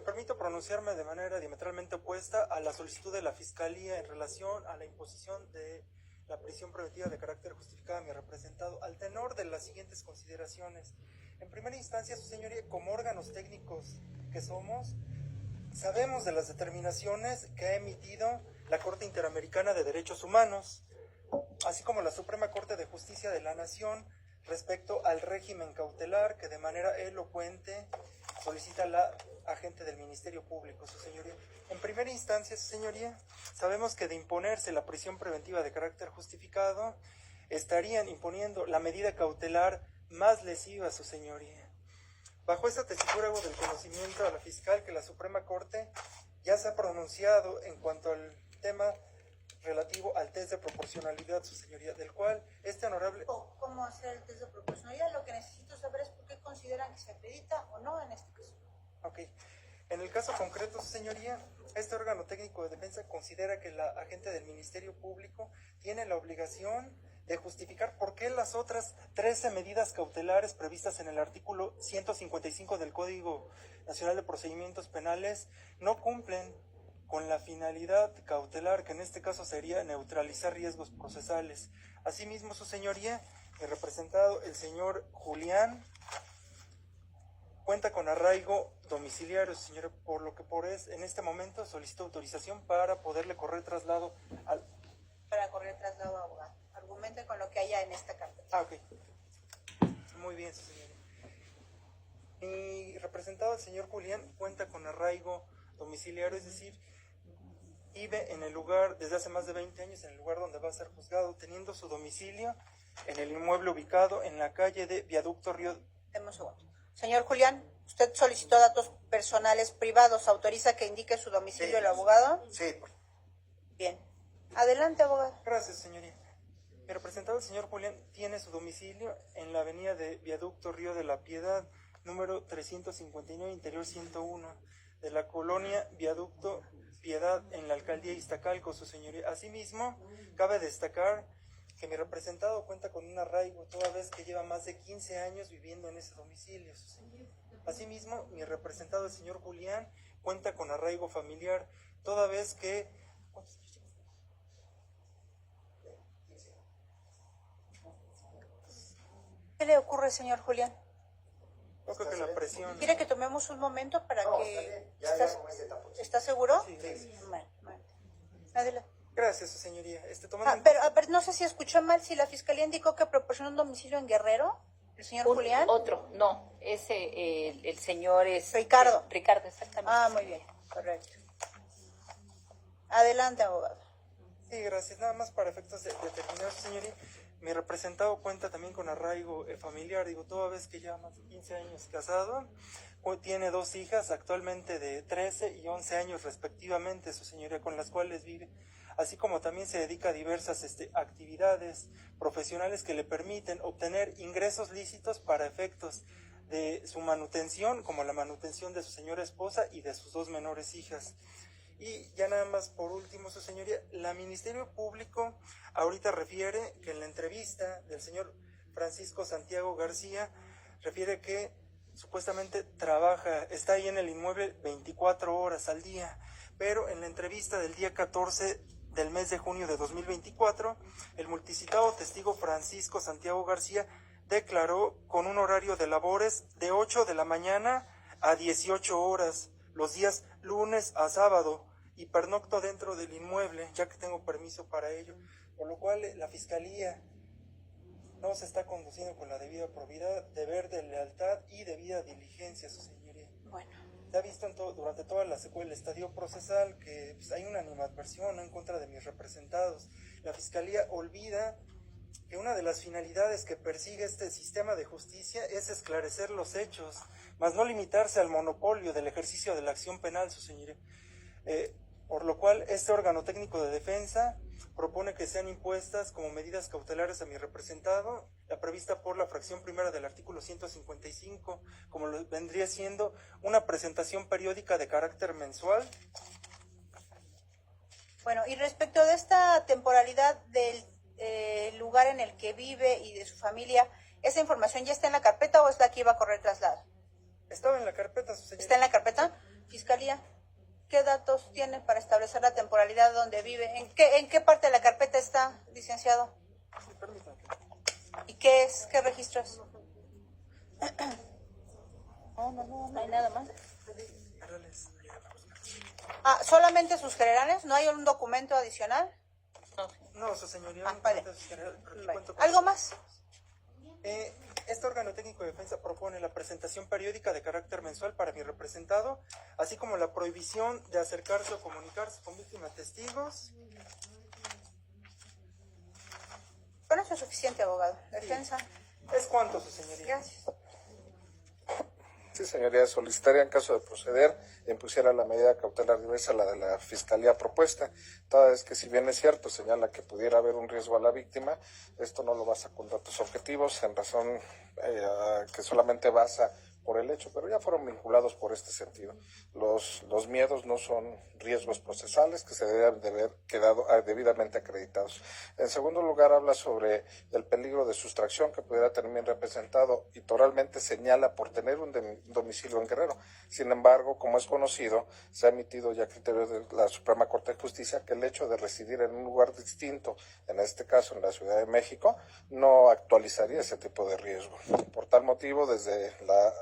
permito pronunciarme de manera diametralmente opuesta a la solicitud de la Fiscalía en relación a la imposición de la prisión preventiva de carácter justificado a mi representado, al tenor de las siguientes consideraciones. En primera instancia, su señoría, como órganos técnicos que somos, sabemos de las determinaciones que ha emitido la Corte Interamericana de Derechos Humanos, así como la Suprema Corte de Justicia de la Nación, respecto al régimen cautelar que de manera elocuente solicita la agente del Ministerio Público, su señoría. En primera instancia, su señoría, sabemos que de imponerse la prisión preventiva de carácter justificado, estarían imponiendo la medida cautelar más lesiva, su señoría. Bajo esta tesitura hago del conocimiento a la fiscal que la Suprema Corte ya se ha pronunciado en cuanto al tema relativo al test de proporcionalidad, su señoría, del cual este honorable... ¿Cómo hacer el test de proporcionalidad? Lo que necesito saber es por qué consideran que se acredita o no en este caso. Ok. En el caso concreto, su señoría, este órgano técnico de defensa considera que la agente del Ministerio Público tiene la obligación de justificar por qué las otras 13 medidas cautelares previstas en el artículo 155 del Código Nacional de Procedimientos Penales no cumplen con la finalidad cautelar, que en este caso sería neutralizar riesgos procesales. Asimismo, su señoría, el representado, el señor Julián, cuenta con arraigo domiciliario, señor, por lo que en este momento solicito autorización para poderle correr traslado al... Para correr traslado a abogado. Argumente con lo que haya en esta carpeta. Ok. Muy bien, su señoría. Mi representado, el señor Julián, cuenta con arraigo domiciliario, es decir, vive en el lugar, desde hace más de 20 años, en el lugar donde va a ser juzgado, teniendo su domicilio en el inmueble ubicado en la calle de Viaducto Río... Deme un segundo. Señor Julián, usted solicitó datos personales privados. ¿Autoriza que indique su domicilio el abogado? Sí. Bien. Adelante, abogado. Gracias, señoría. Mi representado, el señor Julián, tiene su domicilio en la avenida de Viaducto Río de la Piedad, número 359, interior 101, de la colonia Viaducto Piedad, en la alcaldía Iztacalco, su señoría. Asimismo, cabe destacar que mi representado cuenta con un arraigo, toda vez que lleva más de 15 años viviendo en ese domicilio, su señoría. Asimismo, mi representado, el señor Julián, cuenta con arraigo familiar, toda vez que... ¿Qué le ocurre, señor Julián? Yo creo que la presión... ¿Quiere que tomemos un momento para que... ¿Estás seguro? Sí. Bueno. Adelante. Gracias, su señoría. Pero a ver, no sé si escuchó mal, si la fiscalía indicó que proporcionó un domicilio en Guerrero, el señor Julián. Otro, no, ese, el señor es... Ricardo. Ricardo, exactamente. Ah, muy bien, correcto. Adelante, abogado. Sí, gracias. Nada más para efectos de terminar, su señoría. Mi representado cuenta también con arraigo familiar, toda vez que lleva más de 15 años casado, tiene 2 hijas, actualmente de 13 y 11 años respectivamente, su señoría, con las cuales vive, así como también se dedica a diversas actividades profesionales que le permiten obtener ingresos lícitos para efectos de su manutención, como la manutención de su señora esposa y de sus 2 menores hijas. Y ya nada más por último, su señoría, la Ministerio Público ahorita refiere que en la entrevista del señor Francisco Santiago García, refiere que supuestamente está ahí en el inmueble 24 horas al día, pero en la entrevista del día 14 del mes de junio de 2024, el multicitado testigo Francisco Santiago García declaró con un horario de labores de 8 de la mañana a 18 horas, los días lunes a sábado, y pernocto dentro del inmueble, ya que tengo permiso para ello, por lo cual la Fiscalía no se está conduciendo con la debida probidad, deber de lealtad y debida diligencia, su señoría. Bueno. Se ha visto durante toda la secuela del estadio procesal que hay una animadversión en contra de mis representados. La Fiscalía olvida que una de las finalidades que persigue este sistema de justicia es esclarecer los hechos, mas no limitarse al monopolio del ejercicio de la acción penal, su señoría. Por lo cual, este órgano técnico de defensa propone que sean impuestas como medidas cautelares a mi representado, la prevista por la fracción primera del artículo 155, como lo vendría siendo una presentación periódica de carácter mensual. Bueno, y respecto de esta temporalidad del lugar en el que vive y de su familia, ¿esa información ya está en la carpeta o es la que iba a correr traslado? Estaba en la carpeta, su señoría. ¿Está en la carpeta? Fiscalía. datos tiene para establecer la temporalidad donde vive? ¿En qué parte de la carpeta está, licenciado? Sí, permítame. ¿Y qué es? ¿Qué registro es? No hay nada más. ¿Solamente sus generales? ¿No hay un documento adicional? No, su señoría. Vale. Vale. ¿Algo más? Este órgano técnico de defensa propone la presentación periódica de carácter mensual para mi representado, así como la prohibición de acercarse o comunicarse con víctimas testigos. Con eso es suficiente, abogado. Defensa. Sí. ¿Es cuánto, su señoría? Gracias. Sí, señoría, solicitaría en caso de proceder impusiera la medida cautelar diversa a la de la Fiscalía propuesta, toda vez que si bien es cierto señala que pudiera haber un riesgo a la víctima, esto no lo basa con datos objetivos, en razón que solamente basa por el hecho, pero ya fueron vinculados por este sentido. Los miedos no son riesgos procesales que se deben de haber quedado debidamente acreditados. En segundo lugar, habla sobre el peligro de sustracción que pudiera tener bien representado y toralmente señala por tener un domicilio en Guerrero. Sin embargo, como es conocido, se ha emitido ya criterio de la Suprema Corte de Justicia que el hecho de residir en un lugar distinto, en este caso en la Ciudad de México, no actualizaría ese tipo de riesgo. Por tal motivo, desde la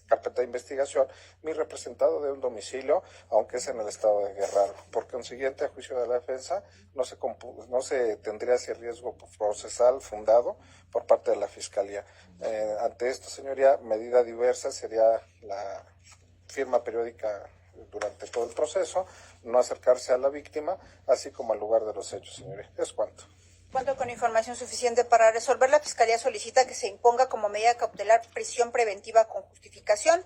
carpeta de investigación, mi representado de un domicilio, aunque es en el estado de Guerrero. Por consiguiente, a juicio de la defensa, no se tendría ese riesgo procesal fundado por parte de la Fiscalía. Ante esto, señoría, medida diversa sería la firma periódica durante todo el proceso, no acercarse a la víctima, así como al lugar de los hechos, señoría. Es cuanto. Cuento con información suficiente para resolver. La Fiscalía solicita que se imponga como medida cautelar prisión preventiva con justificación.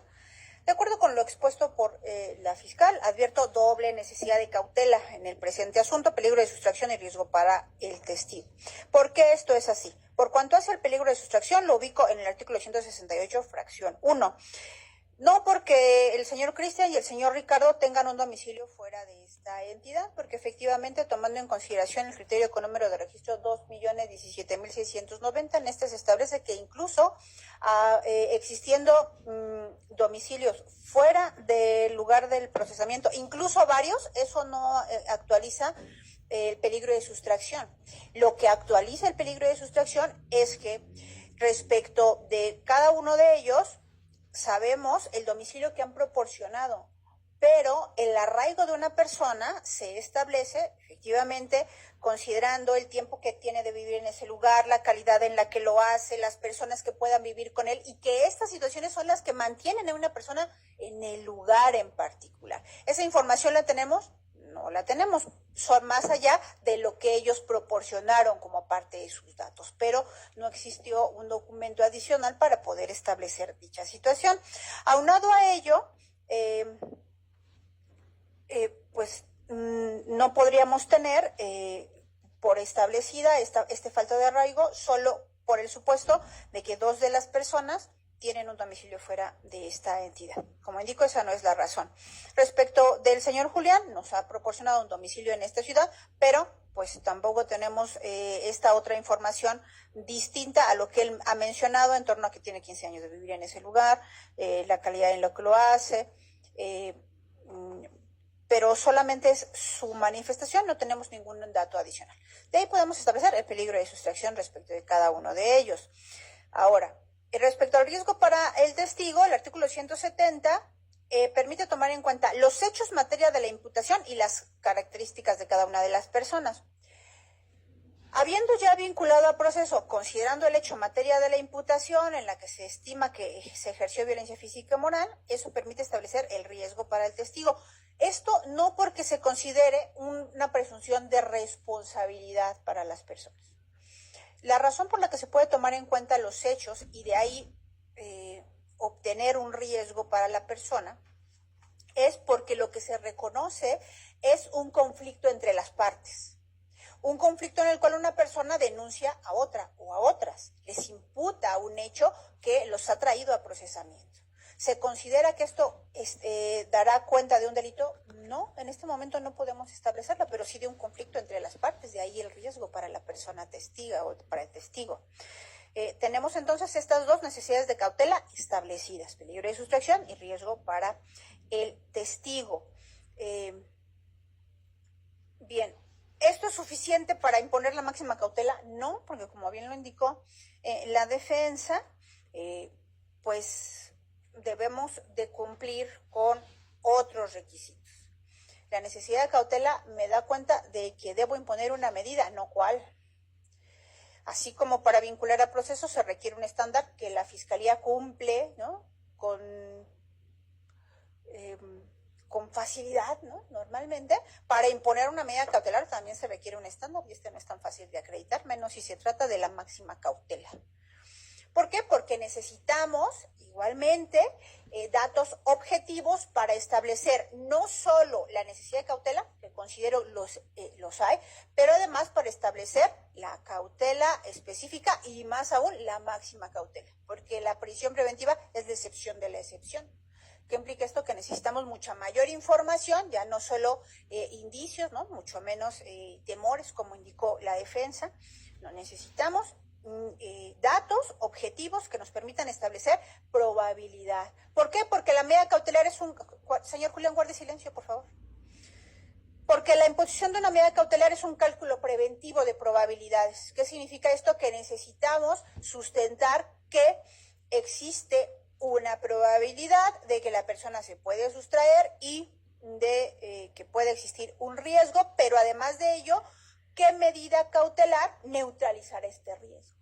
De acuerdo con lo expuesto por la fiscal, advierto doble necesidad de cautela en el presente asunto, peligro de sustracción y riesgo para el testigo. ¿Por qué esto es así? Por cuanto hace el peligro de sustracción, lo ubico en el artículo 168, fracción 1. No porque el señor Cristian y el señor Ricardo tengan un domicilio fuera de esta entidad, porque efectivamente, tomando en consideración el criterio con número de registro 2.017.690, en este se establece que incluso existiendo domicilios fuera del lugar del procesamiento, incluso varios, eso no actualiza el peligro de sustracción. Lo que actualiza el peligro de sustracción es que respecto de cada uno de ellos, sabemos el domicilio que han proporcionado, pero el arraigo de una persona se establece efectivamente considerando el tiempo que tiene de vivir en ese lugar, la calidad en la que lo hace, las personas que puedan vivir con él y que estas situaciones son las que mantienen a una persona en el lugar en particular. ¿Esa información la tenemos? No la tenemos, son más allá de lo que ellos proporcionaron como parte de sus datos, pero no existió un documento adicional para poder establecer dicha situación. Aunado a ello, no podríamos tener por establecida este falta de arraigo solo por el supuesto de que dos de las personas tienen un domicilio fuera de esta entidad. Como indico, esa no es la razón. Respecto del señor Julián, nos ha proporcionado un domicilio en esta ciudad, pero pues tampoco tenemos esta otra información distinta a lo que él ha mencionado en torno a que tiene 15 años de vivir en ese lugar, la calidad en lo que lo hace, pero solamente es su manifestación, no tenemos ningún dato adicional. De ahí podemos establecer el peligro de sustracción respecto de cada uno de ellos. Ahora, respecto al riesgo para el testigo, el artículo 170 permite tomar en cuenta los hechos materia de la imputación y las características de cada una de las personas. Habiendo ya vinculado al proceso, considerando el hecho materia de la imputación en la que se estima que se ejerció violencia física y moral, eso permite establecer el riesgo para el testigo. Esto no porque se considere una presunción de responsabilidad para las personas. La razón por la que se puede tomar en cuenta los hechos y de ahí obtener un riesgo para la persona es porque lo que se reconoce es un conflicto entre las partes. Un conflicto en el cual una persona denuncia a otra o a otras, les imputa un hecho que los ha traído a procesamiento. ¿Se considera que esto dará cuenta de un delito? No, en este momento no podemos establecerlo, pero sí de un conflicto entre las partes, de ahí el riesgo para la persona testiga o para el testigo. Tenemos entonces estas dos necesidades de cautela establecidas, peligro de sustracción y riesgo para el testigo. Bien, ¿esto es suficiente para imponer la máxima cautela? No, porque como bien lo indicó la defensa, pues debemos de cumplir con otros requisitos. La necesidad de cautela me da cuenta de que debo imponer una medida, no cuál. Así como para vincular a procesos se requiere un estándar que la Fiscalía cumple, ¿no?, con facilidad, ¿no? Normalmente, para imponer una medida cautelar también se requiere un estándar y este no es tan fácil de acreditar, menos si se trata de la máxima cautela. ¿Por qué? Porque necesitamos igualmente datos objetivos para establecer no solo la necesidad de cautela, que considero los hay, pero además para establecer la cautela específica y más aún la máxima cautela, porque la prisión preventiva es la excepción de la excepción. ¿Qué implica esto? Que necesitamos mucha mayor información, ya no solo indicios, ¿no?, mucho menos temores, como indicó la defensa. No necesitamos datos objetivos que nos permitan establecer probabilidad. ¿Por qué? Porque la medida cautelar es un... Señor Julián, guarde silencio, por favor. Porque la imposición de una medida cautelar es un cálculo preventivo de probabilidades. ¿Qué significa esto? Que necesitamos sustentar que existe una probabilidad de que la persona se puede sustraer y de que puede existir un riesgo, pero además de ello, ¿qué medida cautelar neutralizará este riesgo?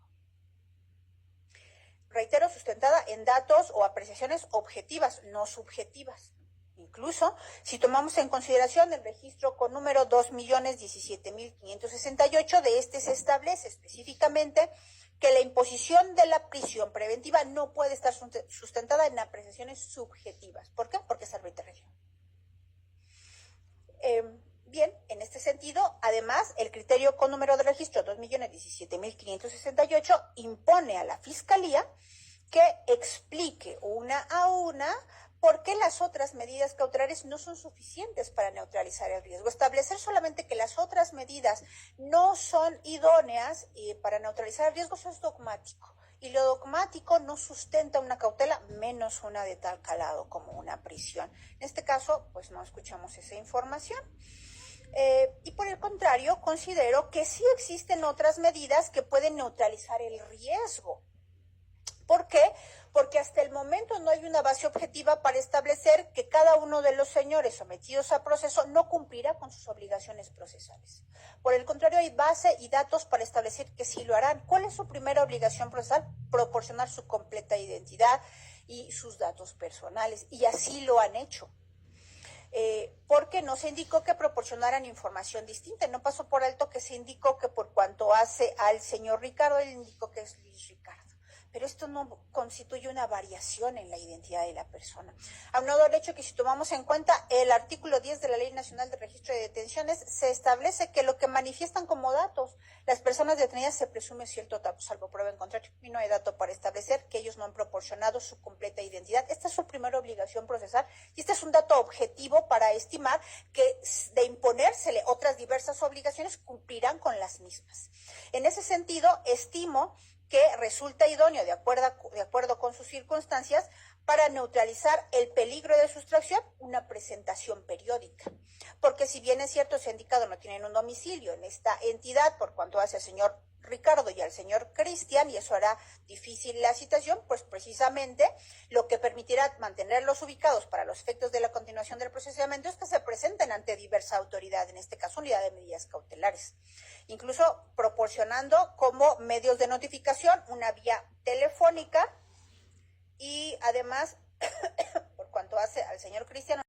Reitero, sustentada en datos o apreciaciones objetivas, no subjetivas. Incluso, si tomamos en consideración el registro con número 2.017.568, de este se establece específicamente que la imposición de la prisión preventiva no puede estar sustentada en apreciaciones subjetivas. ¿Por qué? Porque es arbitrario. Bien, en este sentido, además, el criterio con número de registro 2.017.568 impone a la Fiscalía que explique una a una por qué las otras medidas cautelares no son suficientes para neutralizar el riesgo. Establecer solamente que las otras medidas no son idóneas para neutralizar el riesgo, eso es dogmático. Y lo dogmático no sustenta una cautela, menos una de tal calado como una prisión. En este caso, pues no escuchamos esa información. Y por el contrario, considero que sí existen otras medidas que pueden neutralizar el riesgo. ¿Por qué? Porque hasta el momento no hay una base objetiva para establecer que cada uno de los señores sometidos a proceso no cumplirá con sus obligaciones procesales. Por el contrario, hay base y datos para establecer que sí lo harán. ¿Cuál es su primera obligación procesal? Proporcionar su completa identidad y sus datos personales, y así lo han hecho. Porque no se indicó que proporcionaran información distinta, no pasó por alto que se indicó que por cuanto hace al señor Ricardo, él indicó que es Luis Ricardo. Pero esto no constituye una variación en la identidad de la persona. Aunado al hecho que si tomamos en cuenta el artículo 10 de la Ley Nacional de Registro de Detenciones, se establece que lo que manifiestan como datos las personas detenidas se presume cierto dato, salvo prueba en contrario, y no hay dato para establecer que ellos no han proporcionado su completa identidad. Esta es su primera obligación procesal y este es un dato objetivo para estimar que de imponérsele otras diversas obligaciones cumplirán con las mismas. En ese sentido, estimo que resulta idóneo, de acuerdo con sus circunstancias, para neutralizar el peligro de sustracción, una presentación periódica. Porque si bien es cierto, se ha indicado no tienen un domicilio en esta entidad por cuanto hace al señor Ricardo y al señor Cristian, y eso hará difícil la citación, pues precisamente lo que permitirá mantenerlos ubicados para los efectos de la continuación del procesamiento es que se presenten ante diversa autoridad, en este caso unidad de medidas cautelares, incluso proporcionando como medios de notificación una vía telefónica y además, por cuanto hace al señor Cristian,